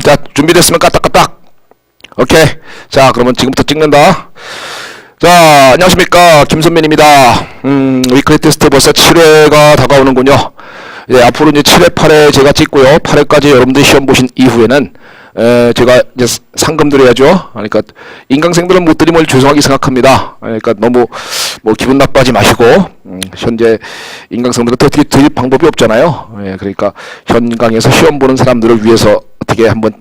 자, 준비됐으면 까딱까딱. 오케이. 자, 그러면 지금부터 찍는다. 자, 안녕하십니까. 김선민입니다. 위클리 테스트 벌써 7회가 다가오는군요. 예, 앞으로 이제 7회, 8회 제가 찍고요. 8회까지 여러분들이 시험 보신 이후에는 제가 이제 상금 드려야죠. 그러니까 인강생들은 못 드리면 죄송하게 생각합니다. 그러니까 너무 뭐 기분 나빠하지 마시고 현재 인강생들은 어떻게 드릴 방법이 없잖아요. 예, 그러니까 현강에서 시험 보는 사람들을 위해서 어떻게 한번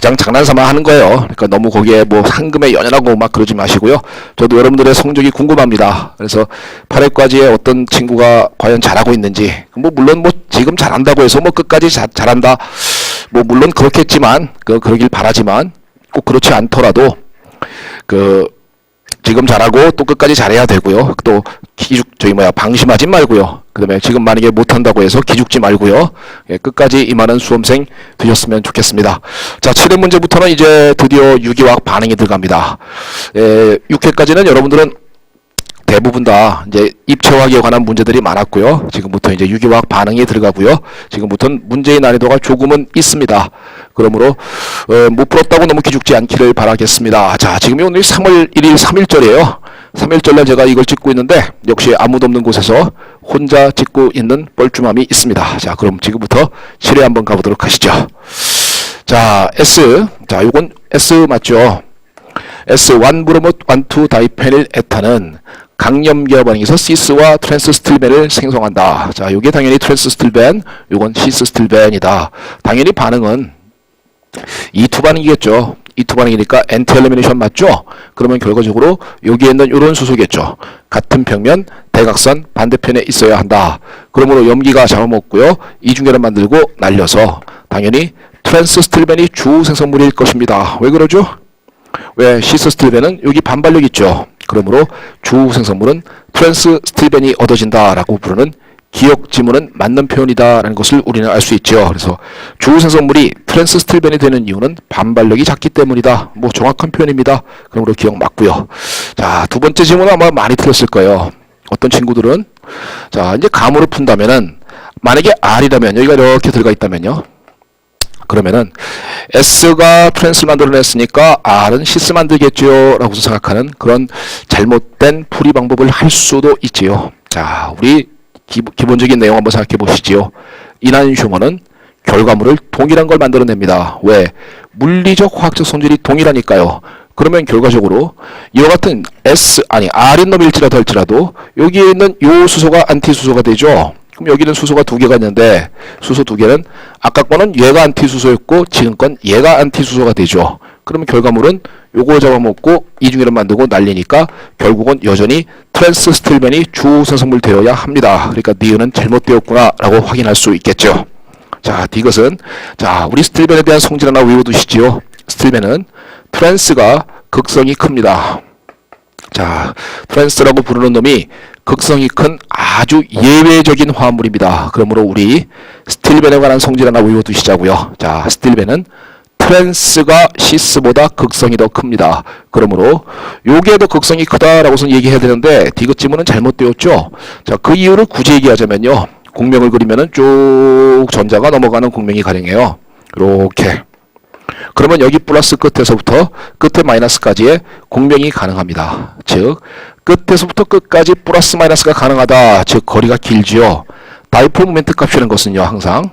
그냥 장난삼아 하는 거예요. 그러니까 너무 거기에 뭐 상금에 연연하고 막 그러지 마시고요. 저도 여러분들의 성적이 궁금합니다. 그래서 8회까지의 어떤 친구가 과연 잘하고 있는지, 뭐 물론 뭐 지금 잘한다고 해서 뭐 끝까지 잘한다, 뭐 물론 그렇겠지만 그러길 바라지만 꼭 그렇지 않더라도 지금 잘하고 또 끝까지 잘해야 되고요. 또 방심하지 말고요. 그 다음에 지금 만약에 못한다고 해서 기죽지 말고요. 예, 끝까지 임하는 수험생 되셨으면 좋겠습니다. 자, 7회 문제부터는 이제 드디어 유기화학 반응이 들어갑니다. 6회까지는 여러분들은 대부분 다 이제 입체화학에 관한 문제들이 많았고요. 지금부터 이제 유기화학 반응이 들어가고요. 지금부터는 문제의 난이도가 조금은 있습니다. 그러므로 못 풀었다고 너무 기죽지 않기를 바라겠습니다. 자, 지금이 오늘 3월 1일 3일절이에요. 3일절날 제가 이걸 찍고 있는데 역시 아무도 없는 곳에서 혼자 찍고 있는 뻘쭘함이 있습니다. 자, 그럼 지금부터 7회 한번 가보도록 하시죠. 자, S. 자, 요건 S 맞죠? S 1브로모 1,2 다이페닐 에탄은 강염기화 반응에서 시스와 트랜스스틸벤을 생성한다. 자, 요게 당연히 트랜스스틸벤, 요건 시스스틸벤이다. 당연히 반응은 E2 반응이겠죠. E2 반응이니까 엔티엘리미네이션 맞죠? 그러면 결과적으로 여기에 있는 요런 수소겠죠. 같은 평면 대각선 반대편에 있어야 한다. 그러므로 염기가 잡아먹고요. 이중결합 만들고 날려서 당연히 트랜스스틸벤이 주 생성물일 것입니다. 왜 그러죠? 왜 시스스틸벤은 여기 반발력 있죠. 그러므로 주 생성물은 트랜스스틸벤이 얻어진다라고 부르는 기억 지문은 맞는 표현이다라는 것을 우리는 알 수 있죠. 그래서 주 생성물이 트랜스스틸벤이 되는 이유는 반발력이 작기 때문이다. 뭐 정확한 표현입니다. 그러므로 기억 맞고요. 자, 두 번째 질문은 아마 많이 틀렸을 거예요. 어떤 친구들은 자, 이제 감으로 푼다면은 만약에 R이라면 여기가 이렇게 들어가 있다면요. 그러면은 S가 트랜스를 만들어냈으니까 R은 시스 만들겠죠 라고 생각하는 그런 잘못된 풀이 방법을 할 수도 있지요. 자, 우리 기본적인 내용 한번 생각해 보시지요. 이난슈머는 결과물을 동일한 걸 만들어냅니다. 왜? 물리적 화학적 성질이 동일하니까요. 그러면 결과적으로 이와 같은 R인 놈일지라도 할지라도 여기에 있는 요 수소가 안티수소가 되죠. 그럼 여기는 수소가 두 개가 있는데 수소 두 개는 아까 거는 얘가 안티수소였고 지금 건 얘가 안티수소가 되죠. 그러면 결과물은 요거 잡아먹고 이중결합 만들고 날리니까 결국은 여전히 트랜스스틸벤이 주 생성물 되어야 합니다. 그러니까 니은은 잘못되었구나 라고 확인할 수 있겠죠. 자, 이것은 자, 우리 스틸벤에 대한 성질 하나 외워두시지요. 스틸벤은 트랜스가 극성이 큽니다. 자, 트랜스라고 부르는 놈이 극성이 큰 아주 예외적인 화합물입니다. 그러므로 우리 스틸벤에 관한 성질 하나 외워두시자고요. 자, 스틸벤은 트랜스가 시스보다 극성이 더 큽니다. 그러므로 요게 더 극성이 크다라고선 얘기해야 되는데 디귿지문은 잘못되었죠. 자, 그 이유를 굳이 얘기하자면요. 공명을 그리면은 쭉 전자가 넘어가는 공명이 가능해요. 이렇게. 그러면 여기 플러스 끝에서부터 끝에 마이너스까지의 공명이 가능합니다. 즉 끝에서부터 끝까지 플러스 마이너스가 가능하다. 즉 거리가 길지요. 다이폴 모멘트 값이라는 것은요. 항상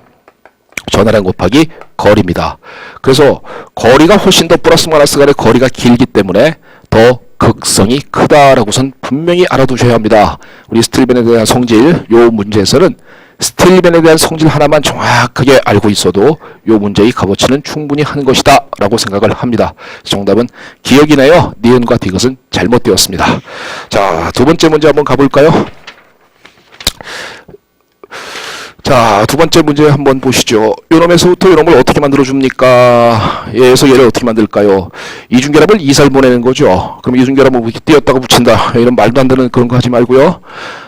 전하량 곱하기 거리입니다. 그래서 거리가 훨씬 더 플러스 마이너스 간의 거리가 길기 때문에 더 극성이 크다라고선 분명히 알아두셔야 합니다. 우리 스틸벤에 대한 성질 요 문제에서는 스틸벤에 대한 성질 하나만 정확하게 알고 있어도 요 문제의 값어치는 충분히 하는 것이다 라고 생각을 합니다. 정답은 기억이네요. 니은과 디귿은 잘못되었습니다. 자, 두 번째 문제 한번 가볼까요? 자, 두 번째 문제 한번 보시죠. 요놈에서부터 요놈을 어떻게 만들어줍니까? 얘에서 얘를 어떻게 만들까요? 이중결합을 이살 보내는 거죠. 그럼 이중결합을 이렇게 띄었다가 붙인다. 이런 말도 안 되는 그런 거 하지 말고요.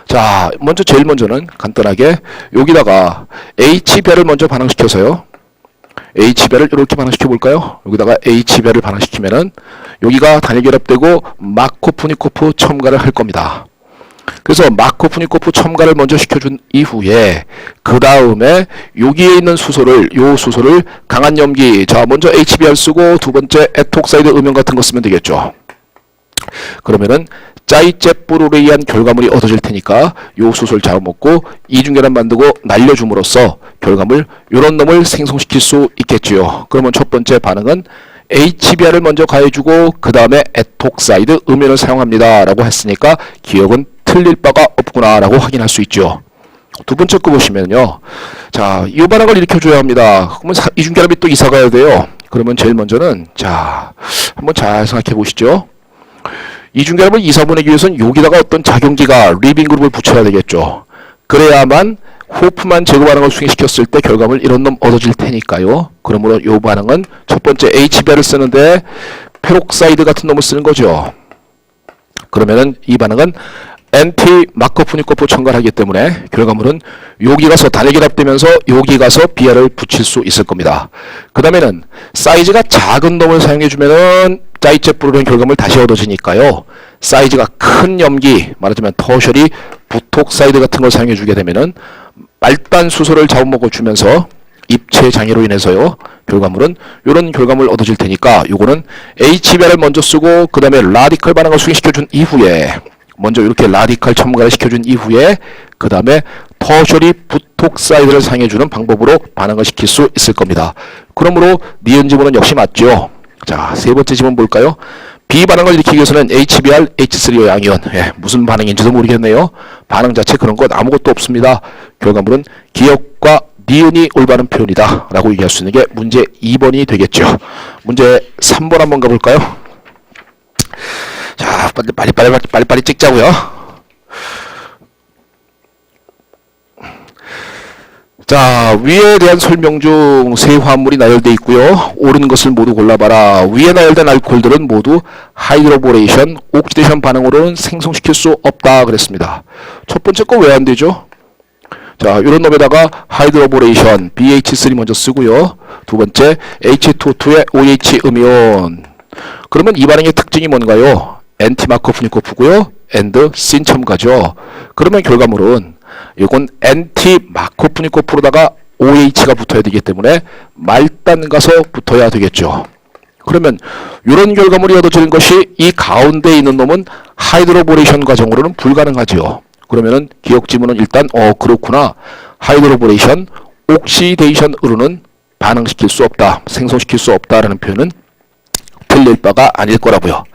자, 제일 먼저는 간단하게 여기다가 H배를 먼저 반응시켜서요. H배를 이렇게 반응시켜 볼까요? 여기다가 H배를 반응시키면은 여기가 단일결합되고 마코프니코프 첨가를 할 겁니다. 그래서 마코프니코프 첨가를 먼저 시켜준 이후에 그 다음에 여기에 있는 요 수소를 강한 염기, 자 먼저 HBr 쓰고 두 번째 에톡사이드 음영 같은 거 쓰면 되겠죠. 그러면은 짜이제뿌르에 의한 결과물이 얻어질 테니까 요 수소를 잡아먹고 이중결합 만들고 날려줌으로써 결과물 요런 놈을 생성시킬 수 있겠지요. 그러면 첫 번째 반응은 HBr을 먼저 가해주고 그 다음에 에톡사이드 음연을 사용합니다 라고 했으니까 기억은 틀릴 바가 없구나 라고 확인할 수 있죠. 두 번째 거 보시면요, 자 이 반응을 일으켜줘야 합니다. 그러면 이중결합이 또 이사 가야 돼요. 그러면 제일 먼저는 자 한번 잘 생각해 보시죠. 이중결합을 이사 보내기 위해서는 여기다가 어떤 작용기가 리빙 그룹을 붙여야 되겠죠. 그래야만 호프만 제거 반응을 수행시켰을 때 결과물 이런 놈 얻어질 테니까요. 그러므로 이 반응은 첫 번째 HBr을 쓰는데 페록사이드 같은 놈을 쓰는 거죠. 그러면은 이 반응은 엔티 마코프니코프 첨가를 하기 때문에 결과물은 여기 가서 단일결합되면서 여기 가서 Br을 붙일 수 있을 겁니다. 그 다음에는 사이즈가 작은 놈을 사용해주면은 짜이제뿌르는 결과물 다시 얻어지니까요. 사이즈가 큰 염기, 말하자면 터셔리 부톡사이드 같은 걸 사용해주게 되면은 말단 수소를 잡아먹어주면서 입체 장애로 인해서요. 결과물은 이런 결과물 얻어질 테니까 요거는 HBr을 먼저 쓰고 그 다음에 라디컬 반응을 수행시켜준 이후에 먼저 이렇게 라디칼 첨가를 시켜준 이후에 그 다음에 터셔리 부톡사이드를 사용해주는 방법으로 반응을 시킬 수 있을 겁니다. 그러므로 니은 지문은 역시 맞죠. 자, 세 번째 지문 볼까요? 비반응을 일으키기 위해서는 HBr, H3O 양이온, 무슨 반응인지도 모르겠네요. 반응 자체 그런 것 아무것도 없습니다. 결과물은 기억과 니은이 올바른 표현이다 라고 얘기할 수 있는 게 문제 2번이 되겠죠. 문제 3번 한번 가볼까요? 자, 빨리 찍자고요. 자, 위에 대한 설명 중 세 화합물이 나열되어 있고요. 옳은 것을 모두 골라봐라. 위에 나열된 알코올들은 모두 하이드로보레이션, 옥시데이션 반응으로는 생성시킬 수 없다 그랬습니다. 첫 번째 거 왜 안 되죠? 자, 이런 놈에다가 하이드로보레이션, BH3 먼저 쓰고요. 두 번째, H2O2의 OH 음이온. 그러면 이 반응의 특징이 뭔가요? 엔티마코프니코프고요. 엔드 신 첨가죠. 그러면 결과물은 이건 엔티마코프니코프로다가 OH가 붙어야 되기 때문에 말단 가서 붙어야 되겠죠. 그러면 이런 결과물이 얻어지는 것이 이 가운데 있는 놈은 하이드로보레이션 과정으로는 불가능하지요. 그러면은 기억 지문은 일단 그렇구나. 하이드로보레이션, 옥시데이션으로는 반응시킬 수 없다. 생성시킬 수 없다라는 표현은 틀릴 바가 아닐 거라고요.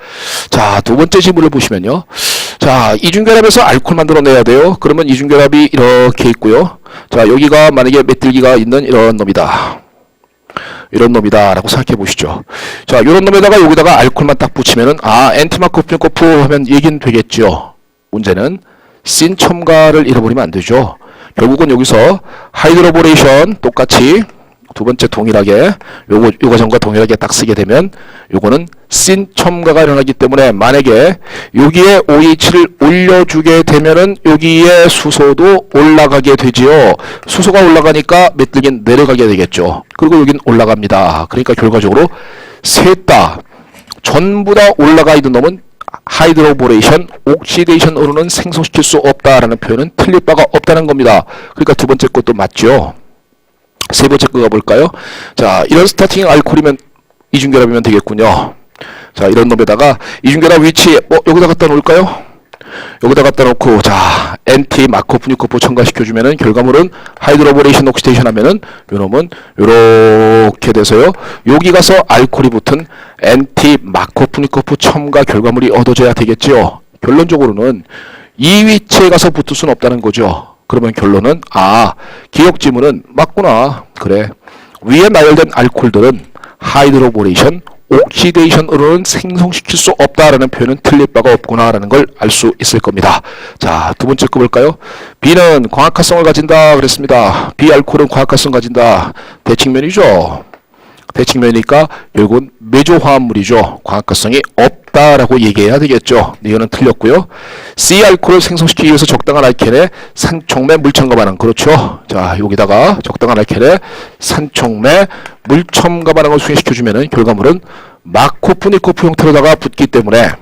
자, 두 번째 지문을 보시면요. 자, 이중결합에서 알코올 만들어내야 돼요. 그러면 이중결합이 이렇게 있고요. 자, 여기가 만약에 메틸기가 있는 이런 놈이다. 이런 놈이다 라고 생각해 보시죠. 자, 이런 놈에다가 여기다가 알코올만 딱 붙이면은 엔티마코프니코프 하면 얘기는 되겠죠. 문제는 신 첨가를 잃어버리면 안 되죠. 결국은 여기서 하이드로보레이션 똑같이 두 번째 동일하게 요 과정과 동일하게 딱 쓰게 되면 요거는 신 첨가가 일어나기 때문에 만약에 여기에 OH를 올려주게 되면은 여기에 수소도 올라가게 되지요. 수소가 올라가니까 메틸긴 내려가게 되겠죠. 그리고 여긴 올라갑니다. 그러니까 결과적으로 셋 다 전부 다 올라가 있는 놈은 하이드로보레이션, 옥시데이션으로는 생성시킬 수 없다라는 표현은 틀릴 바가 없다는 겁니다. 그러니까 두 번째 것도 맞죠. 세 번째 거 가볼까요? 자, 이런 스타팅 알코올이면 이중결합이면 되겠군요. 자, 이런 놈에다가 이중결합 위치 여기다 갖다 놓을까요? 여기다 갖다 놓고 자, 엔티 마코프니코프 첨가시켜주면은 결과물은 하이드로보레이션 옥시데이션 하면은 요놈은 요렇게 돼서요. 여기 가서 알코올이 붙은 엔티 마코프니코프 첨가 결과물이 얻어져야 되겠지요. 결론적으로는 이 위치에 가서 붙을 수는 없다는 거죠. 그러면 결론은 기억 지문은 맞구나. 그래. 위에 나열된 알코올들은 하이드로보레이션, 옥시데이션으로는 생성시킬 수 없다라는 표현은 틀릴 바가 없구나라는 걸 알 수 있을 겁니다. 자, 두 번째 거 볼까요? B는 광학화성을 가진다 그랬습니다. B 알코올은 광학화성 가진다. 대칭면이죠. 대칭면이니까 결국은 메조화합물이죠. 광학화성이 없다라고 얘기해야 되겠죠. 이거는 틀렸고요. C 알코올을 생성시키기 위해서 적당한 알켄의 산촉매 물첨가 반응. 그렇죠. 자, 여기다가 적당한 알켄의 산촉매 물첨가 반응을 수행시켜주면은 결과물은 마코프니코프 형태로다가 붙기 때문에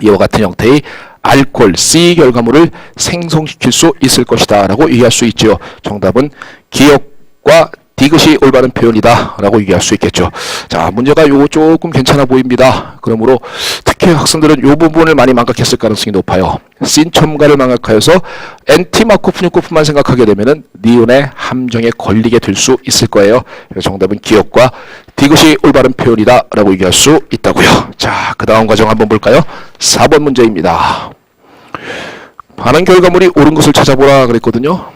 이와 같은 형태의 알코올 C 결과물을 생성시킬 수 있을 것이다 라고 얘기할 수 있죠. 정답은 기억과 디귿이 올바른 표현이다 라고 얘기할 수 있겠죠. 자, 문제가 요거 조금 괜찮아 보입니다. 그러므로 특히 학생들은 요 부분을 많이 망각했을 가능성이 높아요. 씬 첨가를 망각하여서 엔티마코프니코프만 생각하게 되면은 니온의 함정에 걸리게 될 수 있을 거예요. 그래서 정답은 기억과 디귿이 올바른 표현이다 라고 얘기할 수 있다고요. 자, 그 다음 과정 한번 볼까요? 4번 문제입니다. 반응 결과물이 옳은 것을 찾아보라 그랬거든요.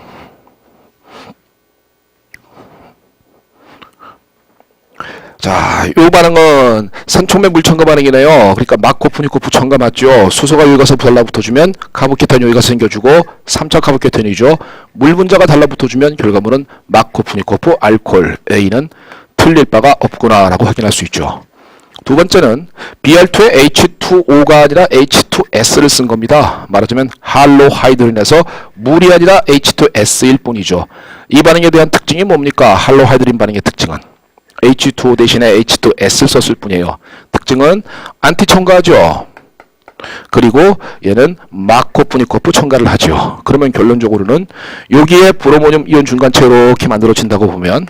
자, 요 반응은 산촉맥 물첨가 반응이네요. 그러니까 마코프니코프 첨가 맞죠? 수소가 여기 가서 달라붙어주면 카보케탄이 여기 가서 생겨주고 3차 카보케탄이죠. 물 분자가 달라붙어주면 결과물은 마코프니코프 알코올. A는 틀릴 바가 없구나 라고 확인할 수 있죠. 두 번째는 Br2에 H2O가 아니라 H2S를 쓴 겁니다. 말하자면 할로하이드린에서 물이 아니라 H2S일 뿐이죠. 이 반응에 대한 특징이 뭡니까? 할로하이드린 반응의 특징은 H2O 대신에 H2S를 썼을 뿐이에요. 특징은 안티 첨가하죠. 그리고 얘는 마코프니코프 첨가를 하죠. 그러면 결론적으로는 여기에 브로모늄 이온 중간체 이렇게 만들어진다고 보면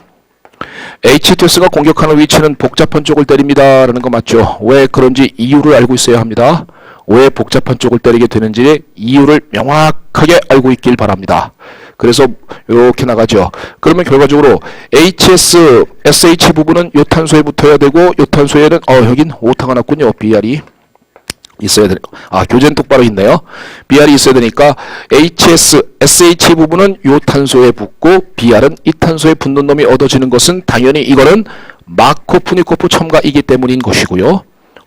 H2S가 공격하는 위치는 복잡한 쪽을 때립니다 라는 거 맞죠? 왜 그런지 이유를 알고 있어야 합니다. 왜 복잡한 쪽을 때리게 되는지 이유를 명확하게 알고 있길 바랍니다. 그래서 이렇게 나가죠. 그러면 결과적으로 HS, SH 부분은 요 탄소에 붙어야 되고 요 탄소에는 여긴 오타가 났군요. BR이 있어야 되네. 교재는 똑바로 있네요. BR이 있어야 되니까 HS, SH 부분은 요 탄소에 붙고 BR은 이 탄소에 붙는 놈이 얻어지는 것은 당연히 이거는 마코프니코프 첨가이기 때문인 것이고요.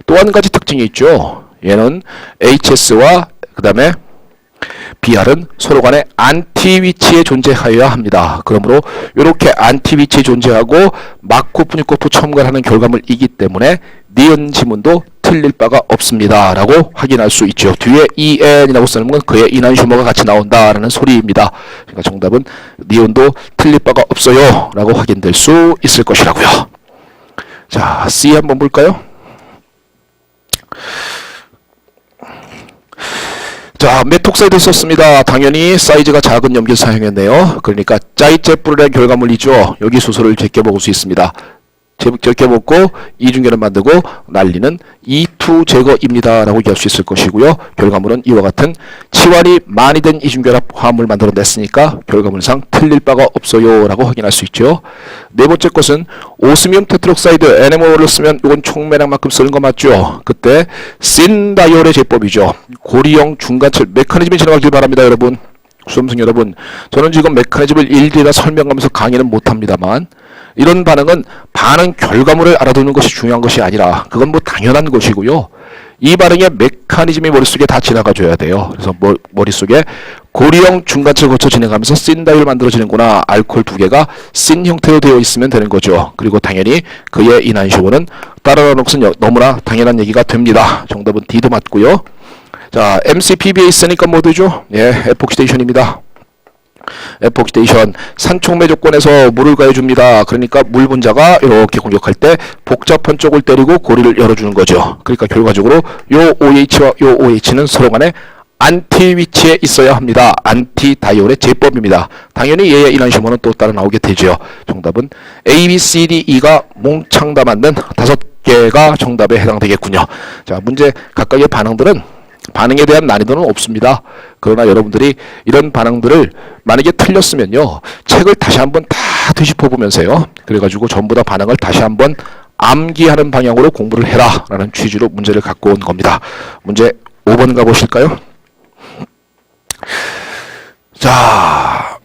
또 한 가지 특징이 있죠. 얘는 HS와 그 다음에 BR은 서로 간에 안티 위치에 존재하여야 합니다. 그러므로 이렇게 안티 위치에 존재하고 마코프니코프 첨가를 하는 결과물이기 때문에 니은 지문도 틀릴 바가 없습니다 라고 확인할 수 있죠. 뒤에 EN이라고 쓰는 건 그의 이난슈머가 같이 나온다라는 소리입니다. 그러니까 정답은 니은도 틀릴 바가 없어요 라고 확인될 수 있을 것이라고요. 자, C 한번 볼까요? 자, 메톡사이드 썼습니다. 당연히 사이즈가 작은 염기를 사용했네요. 그러니까 짜이제프르의 결과물이죠. 여기 수소를 제껴 먹을 수 있습니다. 제껴 먹고 이중결을 만들고 난리는 E2 제거입니다 라고 얘기할 수 있을 것이고요. 결과물은 이와 같은 치환이 많이 된 이중결합 화합물 만들어냈으니까 결과물상 틀릴 바가 없어요 라고 확인할 수 있죠. 네 번째 것은 오스미움 테트록사이드 NMO를 쓰면 이건 총매량만큼 쓰는 거 맞죠? 그때 신다이올의 제법이죠. 고리형 중간철 메커니즘이 지나가길 바랍니다 여러분. 수험생 여러분, 저는 지금 메커니즘을 일일이 다 설명하면서 강의는 못합니다만 이런 반응은 반응 결과물을 알아두는 것이 중요한 것이 아니라 그건 뭐 당연한 것이고요. 이 반응의 메커니즘이 머릿속에 다 지나가줘야 돼요. 그래서 머릿속에 고리형 중간체를 거쳐 진행하면서 신다이올 만들어지는구나. 알코올 두 개가 신 형태로 되어 있으면 되는 거죠. 그리고 당연히 그의 이난쇼는 따라가는 것은 너무나 당연한 얘기가 됩니다. 정답은 D도 맞고요. 자, MCPB에 있으니까 뭐 되죠? 예, 에폭시데이션입니다. 에폭시데이션, 산촉매 조건에서 물을 가해줍니다. 그러니까 물 분자가 이렇게 공격할 때 복잡한 쪽을 때리고 고리를 열어주는 거죠. 그러니까 결과적으로 요 OH와 요 OH는 서로 간에 안티 위치에 있어야 합니다. 안티 다이올의 제법입니다. 당연히 얘의 이난슈머는 또 따라 나오게 되죠. 정답은 A, B, C, D, E가 몽창 다 맞는 5개가 정답에 해당되겠군요. 자, 문제 각각의 반응에 대한 난이도는 없습니다. 그러나 여러분들이 이런 반응들을 만약에 틀렸으면요, 책을 다시 한번 다 뒤집어 보면서요, 그래가지고 전부 다 반응을 다시 한번 암기하는 방향으로 공부를 해라 라는 취지로 문제를 갖고 온 겁니다. 문제 5번 가보실까요? 자,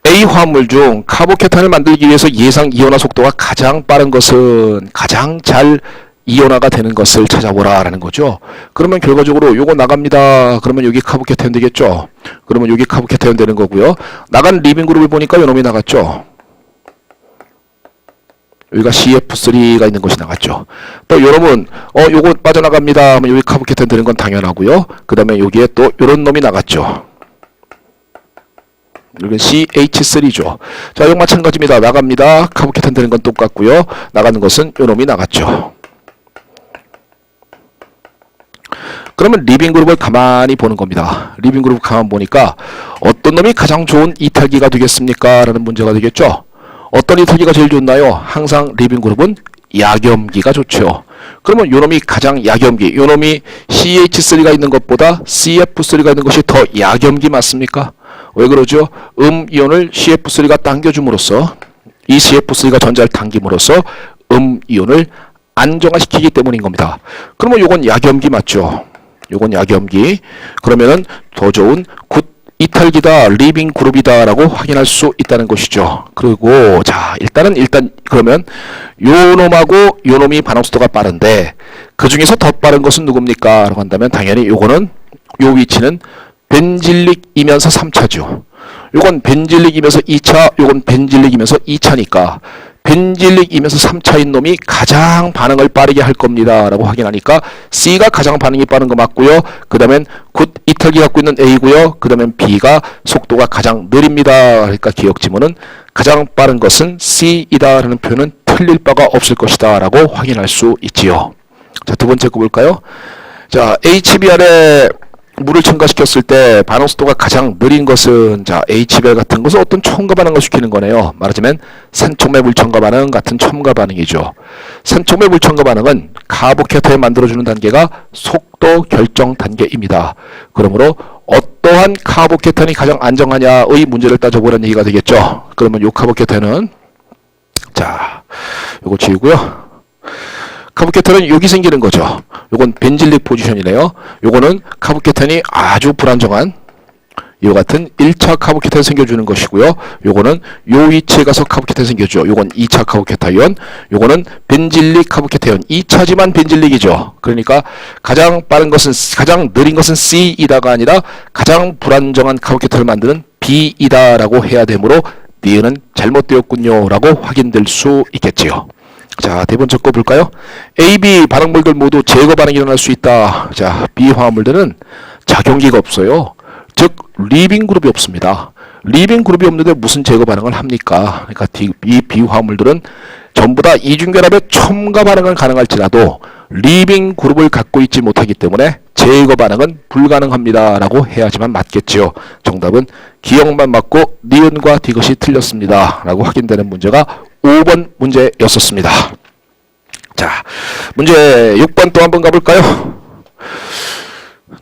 A 화합물 중 카보케탄을 만들기 위해서 예상 이온화 속도가 가장 빠른 것은 가장 잘 이온화가 되는 것을 찾아보라 라는 거죠. 그러면 결과적으로 요거 나갑니다. 그러면 여기 카보케탄 되겠죠. 그러면 여기 카보케탄 되는 거고요. 나간 리빙 그룹을 보니까 요놈이 나갔죠. 여기가 CF3가 있는 것이 나갔죠. 또 여러분 요거 빠져나갑니다 하면 여기 카보케탄 되는 건 당연하고요. 그 다음에 여기에 또 요런 놈이 나갔죠. 여기는 CH3죠. 자, 이거 마찬가지입니다. 나갑니다. 카보케탄 되는 건 똑같고요. 나가는 것은 요 놈이 나갔죠. 그러면 리빙 그룹을 가만히 보는 겁니다. 리빙 그룹 가만 보니까 어떤 놈이 가장 좋은 이탈기가 되겠습니까? 라는 문제가 되겠죠. 어떤 이탈기가 제일 좋나요? 항상 리빙 그룹은 약염기가 좋죠. 그러면 요놈이 가장 약염기, 요놈이 CH3가 있는 것보다 CF3가 있는 것이 더 약염기 맞습니까? 왜 그러죠? 이온을 CF3가 당겨줌으로써 이 CF3가 전자를 당김으로써 이온을 안정화시키기 때문인 겁니다. 그러면 요건 약염기 맞죠? 요건 약염기. 그러면은 더 좋은 굿 이탈기다, 리빙 그룹이다 라고 확인할 수 있다는 것이죠. 그리고 자 일단 그러면 요놈하고 요놈이 반응 속도가 빠른데 그 중에서 더 빠른 것은 누굽니까? 라고 한다면 당연히 요거는 요 위치는 벤질릭이면서 3차죠. 요건 벤질릭이면서 2차, 요건 벤질릭이면서 2차니까 벤질릭이면서 3차인 놈이 가장 반응을 빠르게 할 겁니다 라고 확인하니까 C가 가장 반응이 빠른 거 맞고요. 그 다음엔 굿 이탈기 갖고 있는 A고요. 그 다음엔 B가 속도가 가장 느립니다. 그러니까 기억 지문은 가장 빠른 것은 C이다 라는 표현은 틀릴 바가 없을 것이다 라고 확인할 수 있지요. 자, 두 번째 거 볼까요? 자, HBr에 물을 첨가시켰을 때 반응 속도가 가장 느린 것은 자 HBr 같은 것은 어떤 첨가 반응을 시키는 거네요. 말하자면 산촉매 물 첨가 반응 같은 첨가 반응이죠. 산촉매 물 첨가 반응은 카보캐터에 만들어주는 단계가 속도 결정 단계입니다. 그러므로 어떠한 카보캐터이 가장 안정하냐의 문제를 따져보라는 얘기가 되겠죠. 그러면 요 카보캐터는 자 요거 지우고요. 카보케탄은 여기 생기는 거죠. 요건 벤질릭 포지션이네요. 요거는 카보케탄이 아주 불안정한 이와 같은 1차 카보케탄 생겨주는 것이고요. 요거는 요 위치에 가서 카보케탄 생겨주죠. 요건 2차 카보케타이온, 요거는 벤질릭 카보케타이온 2차지만 벤질릭이죠. 그러니까 가장 빠른 것은 가장 느린 것은 C이다가 아니라 가장 불안정한 카보케탄을 만드는 B이다 라고 해야 되므로 니은은 잘못되었군요 라고 확인될 수 있겠지요. 자, 네 번째 거 볼까요? A, B 반응물들 모두 제거 반응이 일어날 수 있다. 자, B 화합물들은 작용기가 없어요. 즉, 리빙 그룹이 없습니다. 리빙 그룹이 없는데 무슨 제거 반응을 합니까? 그러니까 이 B 화합물들은 전부 다 이중결합의 첨가 반응은 가능할지라도 리빙 그룹을 갖고 있지 못하기 때문에 제거 반응은 불가능합니다. 라고 해야지만 맞겠지요. 정답은 기억만 맞고 니은과 디귿이 틀렸습니다. 라고 확인되는 문제가 5번 문제였었습니다. 자, 문제 6번 또 한번 가볼까요?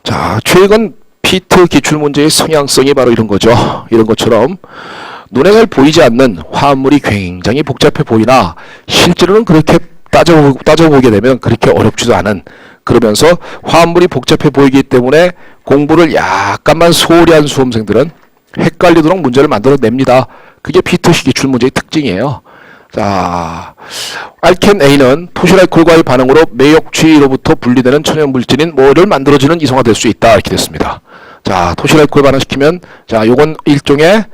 자, 최근 피트 기출문제의 성향성이 바로 이런 거죠. 이런 것처럼 눈에 잘 보이지 않는 화합물이 굉장히 복잡해 보이나 실제로는 그렇게 따져보게 되면 그렇게 어렵지도 않은, 그러면서 화합물이 복잡해 보이기 때문에 공부를 약간만 소홀히 한 수험생들은 헷갈리도록 문제를 만들어냅니다. 그게 피트식 기출문제의 특징이에요. 자, 알켄 A는 토실알코올과의 반응으로 매역취로부터 분리되는 천연물질인 뭐를 만들어지는 이성화 될 수 있다. 이렇게 됐습니다. 자, 토실알코올 반응시키면 자, 요건 일종의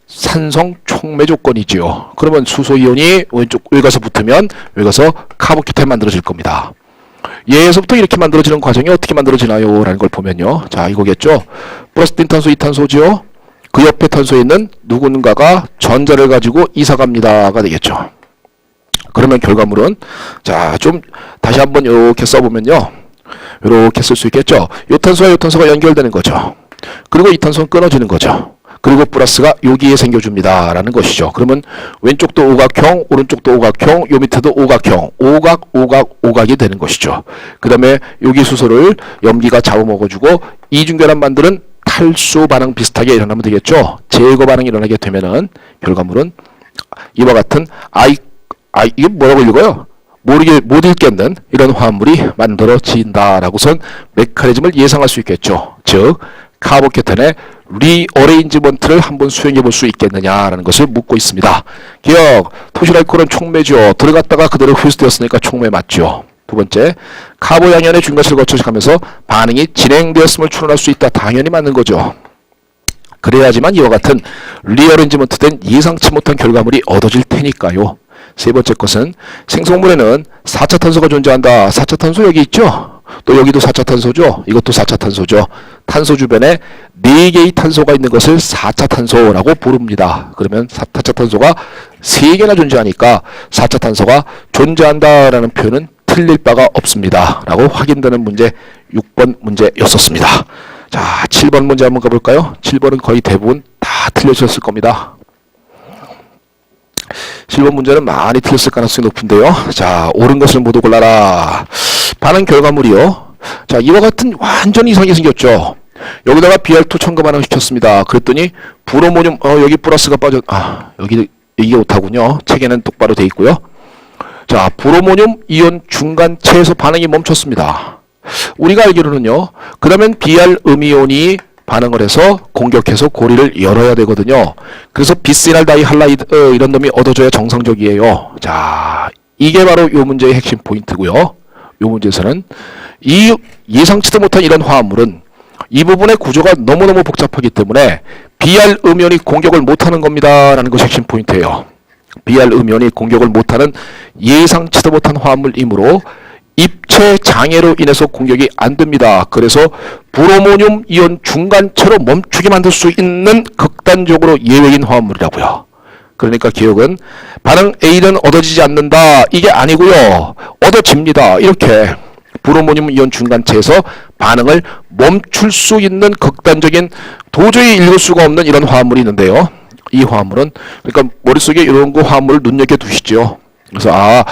산성 촉매 조건이지요. 그러면 수소이온이 왼쪽 여기 가서 붙으면 여기 가서 카보키탄이 만들어질 겁니다. 얘에서부터 이렇게 만들어지는 과정이 어떻게 만들어지나요? 라는 걸 보면요. 자, 이거겠죠. 플러스 딘탄소, 이탄소죠. 그 옆에 탄소에 있는 누군가가 전자를 가지고 이사갑니다가 되겠죠. 그러면 결과물은 자, 좀 다시 한번 이렇게 써보면요. 이렇게 쓸 수 있겠죠. 요 탄소와 요 탄소가 연결되는 거죠. 그리고 이 탄소는 끊어지는 거죠. 그리고 플러스가 여기에 생겨줍니다. 라는 것이죠. 그러면 왼쪽도 오각형, 오른쪽도 오각형, 요 밑에도 오각형, 오각이 되는 것이죠. 그 다음에 여기 수소를 염기가 잡아먹어주고 이중결합 만드는 탈수 반응 비슷하게 일어나면 되겠죠. 제거 반응이 일어나게 되면은 결과물은 이와 같은 이게 뭐라고 읽어요? 못 읽겠는 이런 화합물이 만들어진다라고선 메커니즘을 예상할 수 있겠죠. 즉 카보케탄의 리어레인지먼트를 한번 수행해 볼 수 있겠느냐라는 것을 묻고 있습니다. 기억, 토실알코올은 촉매죠. 들어갔다가 그대로 흡수되었으니까 촉매 맞죠. 두 번째, 카보양연의 중과실을 거쳐가면서 반응이 진행되었음을 추론할 수 있다. 당연히 맞는 거죠. 그래야지만 이와 같은 리어레인지먼트된 예상치 못한 결과물이 얻어질 테니까요. 세 번째 것은 생성물에는 4차 탄소가 존재한다. 4차 탄소 여기 있죠? 또 여기도 4차 탄소죠? 이것도 4차 탄소죠. 탄소 주변에 4개의 탄소가 있는 것을 4차 탄소라고 부릅니다. 그러면 4차 탄소가 3개나 존재하니까 4차 탄소가 존재한다라는 표현은 틀릴 바가 없습니다. 라고 확인되는 문제 6번 문제였었습니다. 자, 7번 문제 한번 가볼까요? 7번은 거의 대부분 다 틀려졌을 겁니다. 7번 문제는 많이 틀렸을 가능성이 높은데요. 자, 옳은 것을 모두 골라라. 반응 결과물이요. 자, 이와 같은 완전 이상하게 생겼죠. 여기다가 Br2 첨가 반응을 시켰습니다. 그랬더니 브로모늄, 여기 플러스가 여기 이게 오타군요. 책에는 똑바로 돼 있고요. 자, 브로모늄 이온 중간체에서 반응이 멈췄습니다. 우리가 알기로는요. 그 다음엔 Br 음이온이 반응을 해서 공격해서 고리를 열어야 되거든요. 그래서 비시날 다이할라이드 이런 놈이 얻어져야 정상적이에요. 자, 이게 바로 이 문제의 핵심 포인트고요. 이 문제에서는 이 예상치도 못한 이런 화합물은 이 부분의 구조가 너무너무 복잡하기 때문에 Br 음이온이 공격을 못하는 겁니다. 라는 것이 핵심 포인트예요. Br 음이온이 공격을 못하는 예상치도 못한 화합물이므로 입체 장애로 인해서 공격이 안 됩니다. 그래서 브로모늄 이온 중간체로 멈추게 만들 수 있는 극단적으로 예외인 화합물이라고요. 그러니까 기억은 반응 A는 얻어지지 않는다. 이게 아니고요. 얻어집니다. 이렇게 브로모늄 이온 중간체에서 반응을 멈출 수 있는 극단적인 도저히 읽을 수가 없는 이런 화합물이 있는데요. 이 화합물은 그러니까 머릿속에 이런 거 화합물을 눈여겨두시죠. 그래서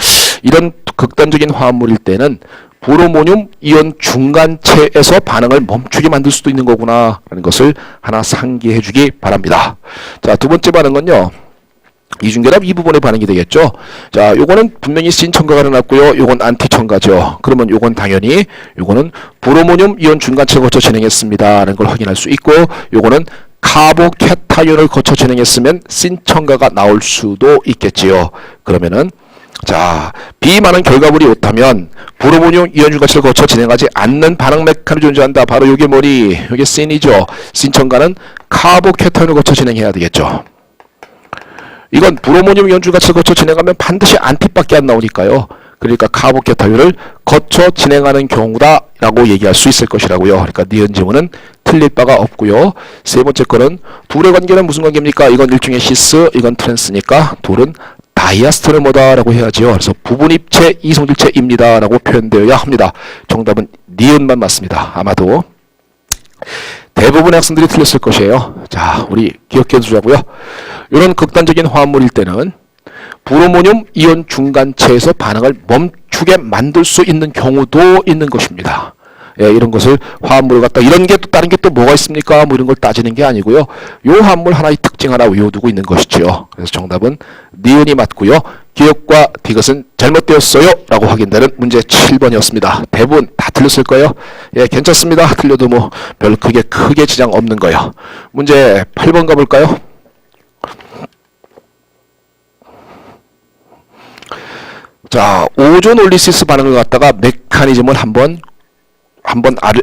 이런 극단적인 화합물일 때는 브로모늄 이온 중간체에서 반응을 멈추게 만들 수도 있는 거구나 라는 것을 하나 상기해 주기 바랍니다. 자, 두 번째 반응은요. 이중결합 이 부분의 반응이 되겠죠. 자, 요거는 분명히 신 첨가가 일어났고요. 요건 안티 첨가죠. 그러면 요건 당연히 요거는 브로모늄 이온 중간체를 거쳐 진행했습니다 라는 걸 확인할 수 있고, 요거는 카보캐타이온을 거쳐 진행했으면 신 첨가가 나올 수도 있겠지요. 그러면은 자, B만은 결과물이 옳다면 브로모늄 이온 중간체를 거쳐 진행하지 않는 반응 메커니즘이 존재한다. 바로 요게 뭐니? 요게 신이죠. 신 첨가는 카보캐타이온을 거쳐 진행해야 되겠죠. 이건 브로모늄 이온 중간체를 거쳐 진행하면 반드시 안티밖에 안 나오니까요. 그러니까 카보캐타이온을 거쳐 진행하는 경우다 라고 얘기할 수 있을 것이라고요. 그러니까 니은 지문은 틀릴 바가 없고요. 세 번째 거는 둘의 관계는 무슨 관계입니까? 이건 일종의 시스, 이건 트랜스니까 둘은 다이아스토르모다 라고 해야지요. 그래서 부분입체 이성질체입니다 라고 표현되어야 합니다. 정답은 니은만 맞습니다. 아마도 대부분의 학생들이 틀렸을 것이에요. 자, 우리 기억해 두자고요. 이런 극단적인 화합물일 때는 브로모늄 이온 중간체에서 반응을 멈추게 만들 수 있는 경우도 있는 것입니다. 예, 이런 것을 화합물을 갖다 이런 게 또 다른 게 또 뭐가 있습니까? 뭐 이런 걸 따지는 게 아니고요. 요 화합물 하나의 특징 하나 외워두고 있는 것이지요. 그래서 정답은 니은이 맞고요. 기억과 디귿은 잘못되었어요 라고 확인되는 문제 7번이었습니다. 대부분 다 틀렸을 거예요. 예, 괜찮습니다. 틀려도 뭐 별로 크게 지장 없는 거예요. 문제 8번 가볼까요? 자, 오존올리시스 반응을 갖다가 메커니즘을 한번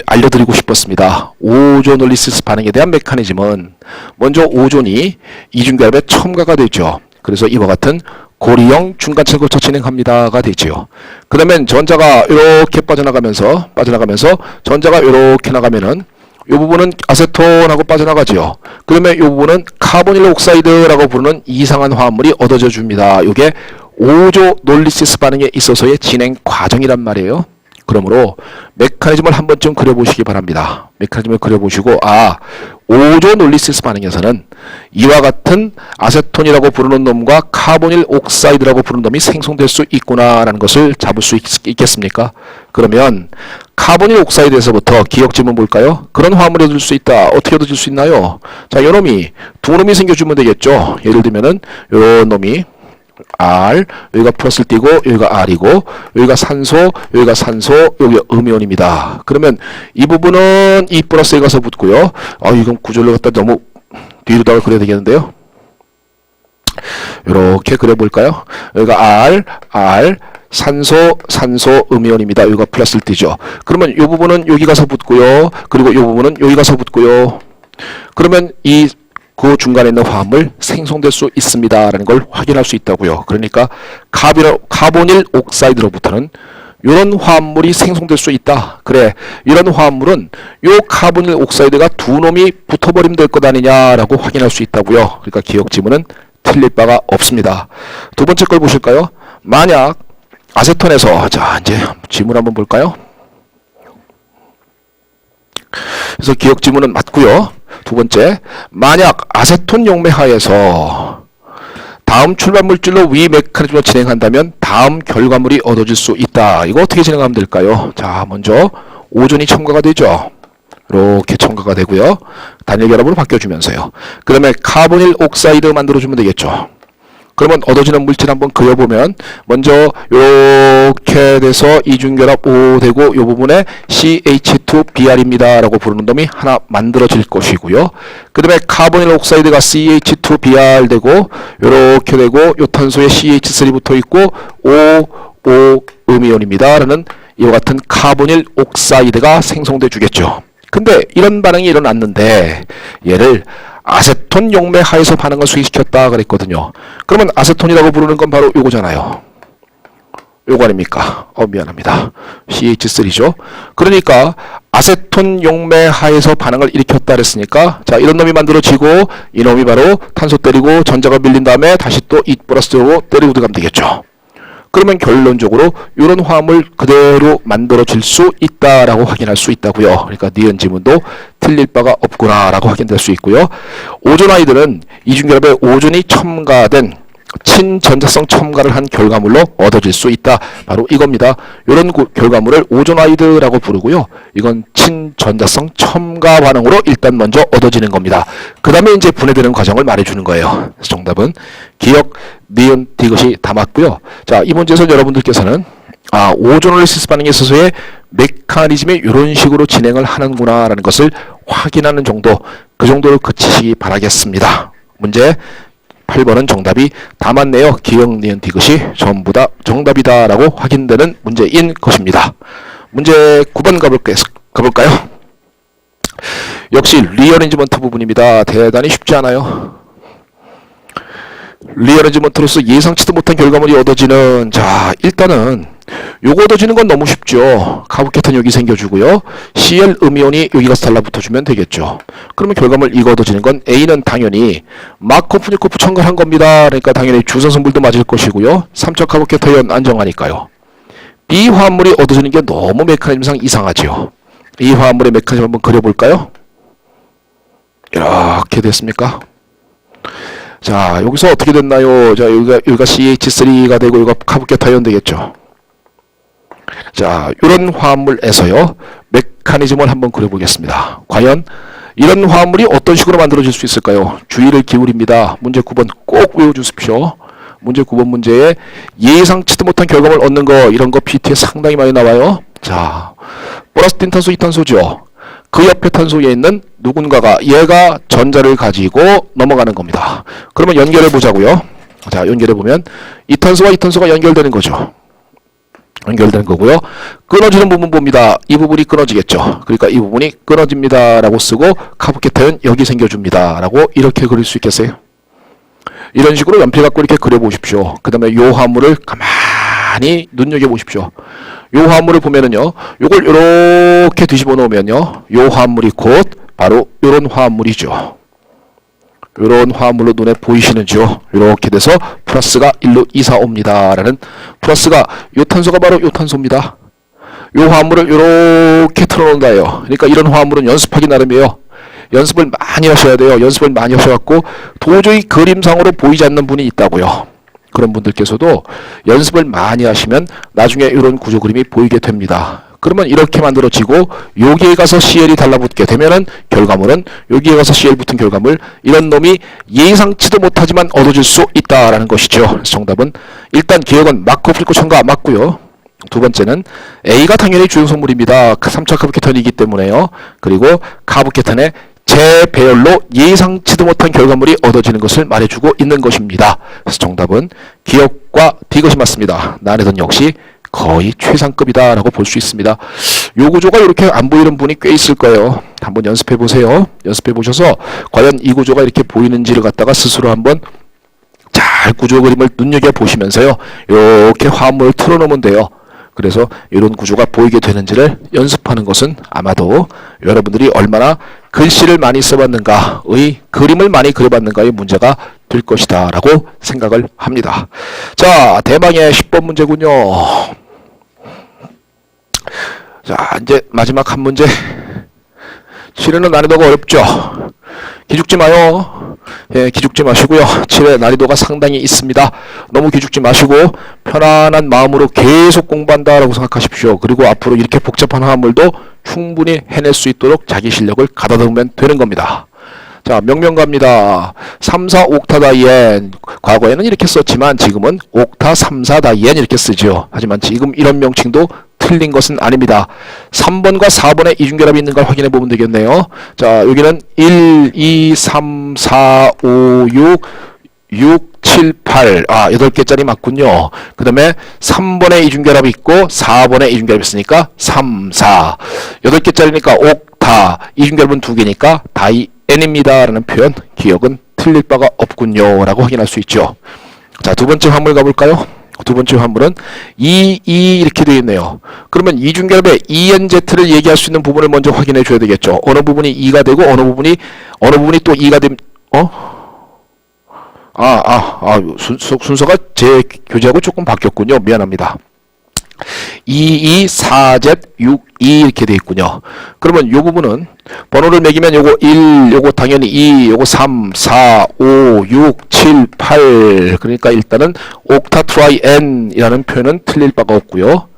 알려드리고 싶었습니다. 오존올리시스 반응에 대한 메커니즘은 먼저 오존이 이중결합에 첨가가 되죠. 그래서 이와 같은 고리형 중간체를 거쳐 진행합니다가 되지요. 그러면 전자가 이렇게 빠져나가면서 전자가 이렇게 나가면은 이 부분은 아세톤하고 빠져나가지요. 그러면 이 부분은 카보닐 옥사이드라고 부르는 이상한 화합물이 얻어져 줍니다. 이게 오존올리시스 반응에 있어서의 진행 과정이란 말이에요. 그러므로 메커니즘을 한 번쯤 그려보시기 바랍니다. 메커니즘을 그려보시고 오존올리시스 반응에서는 이와 같은 아세톤이라고 부르는 놈과 카보닐 옥사이드라고 부르는 놈이 생성될 수 있구나라는 것을 잡을 수 있겠습니까? 그러면 카보닐 옥사이드에서부터 기억 질문 볼까요? 그런 화합물이 얻을 수 있다. 어떻게 얻어질 수 있나요? 자, 요 놈이 두 놈이 생겨주면 되겠죠. 예를 들면은 요런 놈이 R, 여기가 플러스를 띄고 여기가 R이고 여기가 산소, 여기가 음이온입니다. 그러면 이 부분은 이 플러스에 가서 붙고요. 이건 구조를 갖다 너무 뒤로다가 그려야 되겠는데요. 이렇게 그려볼까요? 여기가 R, 산소, 음이온입니다. 여기가 플러스를 띄죠. 그러면 이 부분은 여기 가서 붙고요. 그리고 이 부분은 여기 가서 붙고요. 그러면 그 중간에 있는 화합물 생성될 수 있습니다 라는 걸 확인할 수 있다고요. 그러니까 카보닐 옥사이드로부터는 이런 화합물이 생성될 수 있다. 그래, 이런 화합물은 요 카보닐 옥사이드가 두 놈이 붙어버리면 될 것 아니냐라고 확인할 수 있다고요. 그러니까 기억 지문은 틀릴 바가 없습니다. 두 번째 걸 보실까요? 만약 아세톤에서 자, 이제 지문 한번 볼까요? 그래서 기억 지문은 맞고요. 두 번째, 만약 아세톤 용매하에서 다음 출발 물질로 위 메커니즘을 진행한다면 다음 결과물이 얻어질 수 있다. 이거 어떻게 진행하면 될까요? 자, 먼저 오존이 첨가가 되죠. 이렇게 첨가가 되고요. 단일 결합으로 바뀌어주면서요. 그 다음에 카보닐 옥사이드 만들어주면 되겠죠. 그러면 얻어지는 물질 한번 그려보면 먼저 이렇게 돼서 이중결합 O 되고 이 부분에 CH2Br입니다 라고 부르는 놈이 하나 만들어질 것이고요. 그 다음에 카보닐 옥사이드가 CH2Br 되고 이렇게 되고 이 탄소에 CH3 붙어 있고 O 음이온입니다 라는 이와 같은 카보닐 옥사이드가 생성돼 주겠죠. 근데 이런 반응이 일어났는데 얘를 아세톤 용매하에서 반응을 수행시켰다 그랬거든요. 그러면 아세톤이라고 부르는 건 바로 요거잖아요. 요거 아닙니까? 미안합니다. CH3죠. 그러니까 아세톤 용매하에서 반응을 일으켰다 그랬으니까 자, 이런 놈이 만들어지고 이 놈이 바로 탄소 때리고 전자가 밀린 다음에 다시 또 이 플러스로 때리고 들어가면 되겠죠. 그러면 결론적으로 이런 화합물 그대로 만들어질 수 있다라고 확인할 수 있다고요. 그러니까 니은 지문도 틀릴 바가 없구나라고 확인될 수 있고요. 오존 아이들은 이중결합에 오존이 첨가된 친전자성 첨가를 한 결과물로 얻어질 수 있다. 바로 이겁니다. 이런 결과물을 오존아이드라고 부르고요. 이건 친전자성 첨가 반응으로 일단 먼저 얻어지는 겁니다. 그 다음에 이제 분해되는 과정을 말해주는 거예요. 그래서 정답은 기억, 니은, 디귿이 다 맞고요. 자, 이 문제에서 여러분들께서는 오존올리시스 반응에 있어서의 메커니즘이 이런 식으로 진행을 하는구나 라는 것을 확인하는 정도, 그 정도로 그치시기 바라겠습니다. 문제 8번은 정답이 다 맞네요. 기억, 니은, 디귿이 전부 다 정답이다 라고 확인되는 문제인 것입니다. 문제 9번 가볼까요? 역시 리어레인지먼트 부분입니다. 대단히 쉽지 않아요. 리어레인지먼트로서 예상치도 못한 결과물이 얻어지는, 자, 일단은 요거 얻어지는 건 너무 쉽죠. 카보케탄 여기 생겨주고요. Cl 음이온이 여기 가서 달라붙어주면 되겠죠. 그러면 결과물 이거 얻어지는 건 A는 당연히 마코프니코프 첨가한 겁니다. 그러니까 당연히 주성성분도 맞을 것이고요. 3차 카보케탄 안정하니까요. B 화합물이 얻어지는 게 너무 메커니즘상 이상하죠. 이 화합물의 메커니즘 한번 그려볼까요? 이렇게 됐습니까? 자, 여기서 어떻게 됐나요? 자, 여기가 CH3가 되고 여기가 카보케탄 되겠죠. 자, 이런 화합물에서요, 메커니즘을 한번 그려보겠습니다. 과연 이런 화합물이 어떤 식으로 만들어질 수 있을까요? 주의를 기울입니다. 문제 9번 꼭 외워주십시오. 문제 9번 문제에 예상치도 못한 결과물 얻는 거, 이런 거 PT에 상당히 많이 나와요. 자, 플러스 틴탄소 2탄소죠. 그 옆에 탄소에 있는 누군가가 얘가 전자를 가지고 넘어가는 겁니다. 그러면 연결해 보자고요. 자, 연결해 보면 이탄소와 이탄소가 연결되는 거죠. 연결되는 거고요. 끊어지는 부분 봅니다. 이 부분이 끊어지겠죠. 그러니까 이 부분이 끊어집니다 라고 쓰고 카보케탄은 여기 생겨줍니다 라고 이렇게 그릴 수 있겠어요? 이런 식으로 연필 갖고 이렇게 그려보십시오. 그 다음에 요 화합물을 가만히 눈여겨보십시오. 요 화합물을 보면은요, 요걸 이렇게 뒤집어 놓으면요, 요 화합물이 곧 바로 요런 화합물이죠. 이런 화합물로 눈에 보이시는지요? 이렇게 돼서 플러스가 1로 2, 4, 5입니다. 라는 플러스가 요 탄소가 바로 요 탄소입니다. 요 화합물을 이렇게 틀어놓는다예요. 그러니까 이런 화합물은 연습하기 나름이에요. 연습을 많이 하셔야 돼요. 연습을 많이 하셔갖고 도저히 그림상으로 보이지 않는 분이 있다고요. 그런 분들께서도 연습을 많이 하시면 나중에 이런 구조 그림이 보이게 됩니다. 그러면 이렇게 만들어지고 여기에 가서 CL이 달라붙게 되면은 결과물은 여기에 가서 CL 붙은 결과물, 이런 놈이 예상치도 못하지만 얻어질 수 있다라는 것이죠. 그래서 정답은 일단 기억은 마코프리코 첨가 맞고요. 두 번째는 A가 당연히 주요 성물입니다. 3차 카보케탄이기 때문에요. 그리고 카보케탄의 재배열로 예상치도 못한 결과물이 얻어지는 것을 말해주고 있는 것입니다. 그래서 정답은 기억과 디귿이 맞습니다. 난해도는 역시 거의 최상급이다 라고 볼 수 있습니다. 요 구조가 이렇게 안 보이는 분이 꽤 있을 거예요. 한번 연습해 보세요. 연습해 보셔서 과연 이 구조가 이렇게 보이는지를 갖다가 스스로 한번 잘 구조 그림을 눈여겨보시면서요, 이렇게 화합물을 틀어놓으면 돼요. 그래서 이런 구조가 보이게 되는지를 연습하는 것은 아마도 여러분들이 얼마나 글씨를 많이 써봤는가의, 그림을 많이 그려봤는가의 문제가 될 것이다 라고 생각을 합니다. 자, 대망의 10번 문제군요. 자, 이제 마지막 한 문제. 7회는 난이도가 어렵죠. 기죽지 마요. 예, 기죽지 마시고요. 7회 난이도가 상당히 있습니다. 너무 기죽지 마시고 편안한 마음으로 계속 공부한다라고 생각하십시오. 그리고 앞으로 이렇게 복잡한 화물도 충분히 해낼 수 있도록 자기 실력을 가다듬으면 되는 겁니다. 자, 명명 갑니다. 3, 4 옥타 다이엔. 과거에는 이렇게 썼지만 지금은 옥타 3, 4 다이엔 이렇게 쓰죠. 하지만 지금 이런 명칭도 틀린 것은 아닙니다. 3번과 4번에 이중결합이 있는 걸 확인해 보면 되겠네요. 자, 여기는 1, 2, 3, 4, 5, 6, 7, 8. 8개짜리 맞군요. 그 다음에 3번에 이중결합이 있고 4번에 이중결합이 있으니까 3, 4. 8개짜리니까 옥타. 이중결합은 2개니까 다이엔입니다. 라는 표현. 기억은 틀릴 바가 없군요. 라고 확인할 수 있죠. 자, 두 번째 화물 가볼까요? 두 번째 화물은 2, 이렇게 되어 있네요. 그러면 이중결합의 ENZ를 얘기할 수 있는 부분을 먼저 확인해 줘야 되겠죠. 어느 부분이 2가 되고 어느 부분이 또 2가 되면 순서가 제 교재하고 조금 바뀌었군요. 미안합니다. 2, 4Z, 6, 2 이렇게 되어 있군요. 그러면 요 부분은 번호를 매기면 요거 1, 요거 당연히 2, 요거 3, 4, 5, 6, 7, 8. 그러니까 일단은 옥타 트라이 N이라는 표현은 틀릴 바가 없고요.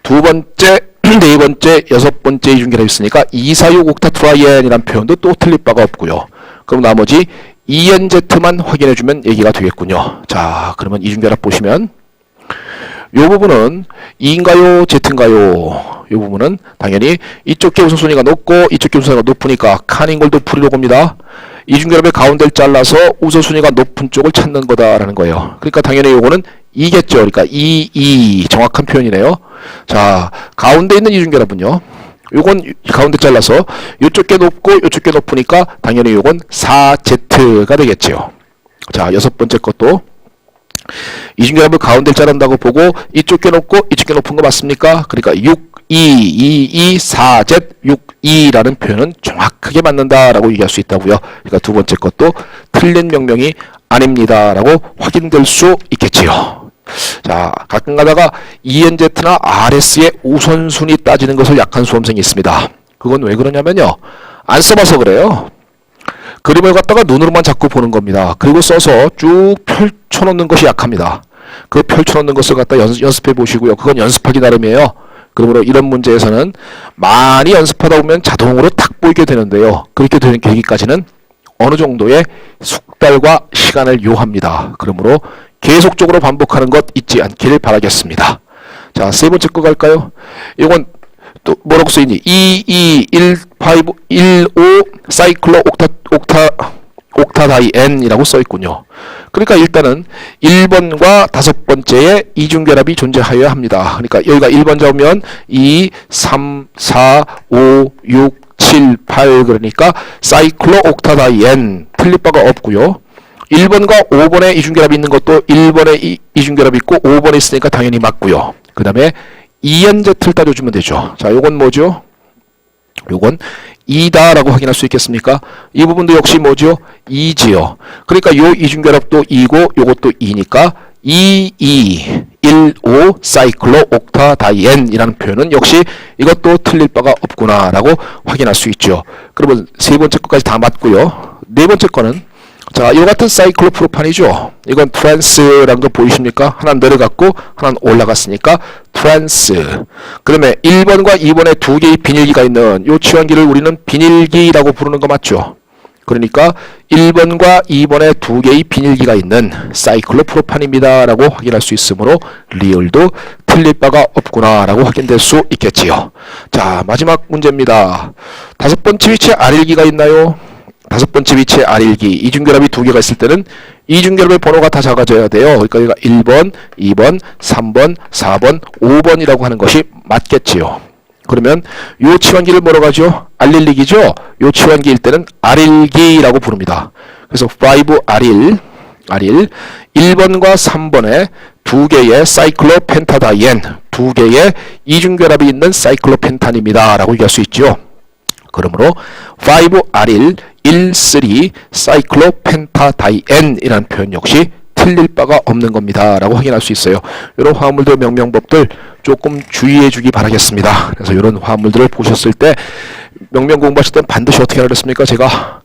두 번째, 네 번째, 여섯 번째 이중결합이 있으니까 2, 4, 6 옥타 트라이 N이라는 표현도 또 틀릴 바가 없고요. 그럼 나머지 ENZ만 확인해주면 얘기가 되겠군요. 자, 그러면 이중결합 보시면 요 부분은 2인가요? Z인가요? 요 부분은 당연히 이쪽 게 우선순위가 높고 이쪽 게 우선순위가 높으니까 칸인 걸 높으리로 봅니다. 이중결합의 가운데를 잘라서 우선순위가 높은 쪽을 찾는 거다라는 거예요. 그러니까 당연히 요거는 2겠죠. 그러니까 2 정확한 표현이네요. 자, 가운데 있는 이중결합은요. 요건 가운데 잘라서 요쪽 게 높고 요쪽 게 높으니까 당연히 요건 4Z가 되겠죠. 자, 여섯 번째 것도 이중결합을 가운데를 자른다고 보고 이쪽 게 높고 이쪽 게 높은 거 맞습니까? 그러니까 6, 2, 4Z, 6, 2라는 표현은 정확하게 맞는다라고 얘기할 수 있다고요. 그러니까 두 번째 것도 틀린 명명이 아닙니다라고 확인될 수 있겠지요. 자, 가끔 가다가 ENZ나 RS의 우선순위 따지는 것을 약한 수험생이 있습니다. 그건 왜 그러냐면요. 안 써봐서 그래요. 그림을 갖다가 눈으로만 자꾸 보는 겁니다. 그리고 써서 쭉 펼쳐놓는 것이 약합니다. 그 펼쳐놓는 것을 갖다 연습해 보시고요. 그건 연습하기 나름이에요. 그러므로 이런 문제에서는 많이 연습하다 보면 자동으로 탁 보이게 되는데요. 그렇게 되는 계기까지는 어느 정도의 숙달과 시간을 요합니다. 그러므로 계속적으로 반복하는 것 잊지 않기를 바라겠습니다. 자, 세 번째 거 갈까요? 이건 또 뭐라고 써있니? 2, 1, 5 사이클로 옥타 다이엔이라고 써있군요. 그러니까 일단은 1번과 다섯 번째에 이중결합이 존재하여야 합니다. 그러니까 여기가 1번 잡으면 2, 3, 4, 5, 6, 7, 8 그러니까 사이클로 옥타 다이엔 틀릴 바가 없고요. 1번과 5번에 이중결합이 있는 것도 1번에 이중결합이 있고 5번에 있으니까 당연히 맞고요. 그 다음에 ENZ를 따져주면 되죠. 자, 요건 뭐죠? 요건 2다라고 확인할 수 있겠습니까? 이 부분도 역시 뭐죠? 2지요. 그러니까 요 이중결합도 2고 요것도 2니까 2, 1, 5 사이클로 옥타 다이엔이라는 표현은 역시 이것도 틀릴 바가 없구나라고 확인할 수 있죠. 그러면 세 번째 것까지 다 맞고요. 네 번째 거는 자, 이 같은 사이클로프로판이죠. 이건 트랜스라는 거 보이십니까? 하나 내려갔고 하나는 올라갔으니까 트랜스. 그 다음에 1번과 2번에 두 개의 비닐기가 있는 이 치환기를 우리는 비닐기라고 부르는 거 맞죠? 그러니까 1번과 2번에 두 개의 비닐기가 있는 사이클로프로판입니다 라고 확인할 수 있으므로 리얼도 틀릴 바가 없구나 라고 확인될 수 있겠지요. 자, 마지막 문제입니다. 다섯 번째 위치에 R일기가 있나요? 다섯 번째 위치에 R일기, 이중결합이 두 개가 있을 때는 이중결합의 번호가 다 작아져야 돼요. 그러니까 여기가 1번, 2번, 3번, 4번, 5번이라고 하는 것이 맞겠지요. 그러면 요 치환기를 뭐라고 하죠? R일기죠? 요 치환기일 때는 R일기라고 부릅니다. 그래서 5R일, 1번과 3번에 두 개의 사이클로펜타다이엔, 두 개의 이중결합이 있는 사이클로펜탄입니다. 라고 얘기할 수 있죠. 그러므로 5R일 1,3 사이클로펜타다이엔이라는 표현 역시 틀릴 바가 없는 겁니다. 라고 확인할 수 있어요. 이런 화합물들 명명법들 조금 주의해 주기 바라겠습니다. 그래서 이런 화합물들을 보셨을 때 명명 공부하실 땐 반드시 어떻게 하라 그랬습니까? 제가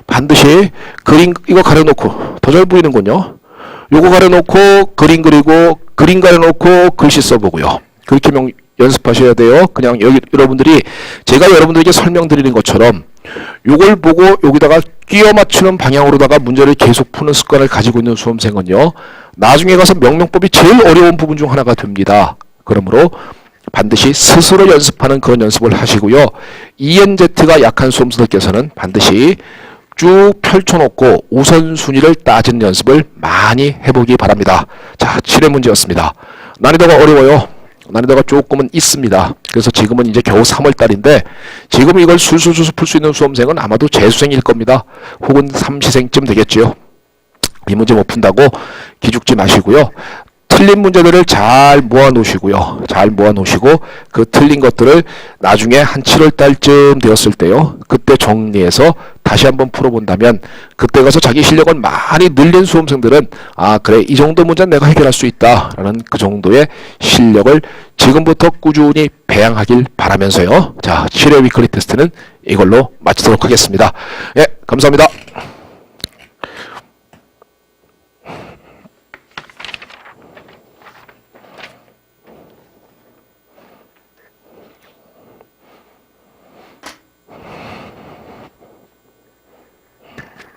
반드시 그림 이거 가려놓고 더 잘 보이는군요. 요거 가려놓고 그림 그리고 그림 가려놓고 글씨 써보고요. 그렇게 연습하셔야 돼요. 그냥 여러분들이 제가 여러분들에게 설명드리는 것처럼 요걸 보고 여기다가 끼워 맞추는 방향으로다가 문제를 계속 푸는 습관을 가지고 있는 수험생은요. 나중에 가서 명명법이 제일 어려운 부분 중 하나가 됩니다. 그러므로 반드시 스스로 연습하는 그런 연습을 하시고요. ENZ가 약한 수험생들께서는 반드시 쭉 펼쳐놓고 우선순위를 따지는 연습을 많이 해보기 바랍니다. 자, 7회 문제였습니다. 난이도가 어려워요. 난이도가 조금은 있습니다. 그래서 지금은 이제 겨우 3월달인데 지금 이걸 술술술 풀 수 있는 수험생은 아마도 재수생일 겁니다. 혹은 삼시생쯤 되겠지요. 이 문제 못 푼다고 기죽지 마시고요. 틀린 문제들을 잘 모아놓으시고요. 잘 모아놓으시고 그 틀린 것들을 나중에 한 7월달쯤 되었을 때요. 그때 정리해서 다시 한번 풀어본다면 그때 가서 자기 실력을 많이 늘린 수험생들은 아 그래 이 정도 문제는 내가 해결할 수 있다라는 그 정도의 실력을 지금부터 꾸준히 배양하길 바라면서요. 자 7회 위클리 테스트는 이걸로 마치도록 하겠습니다. 예, 감사합니다.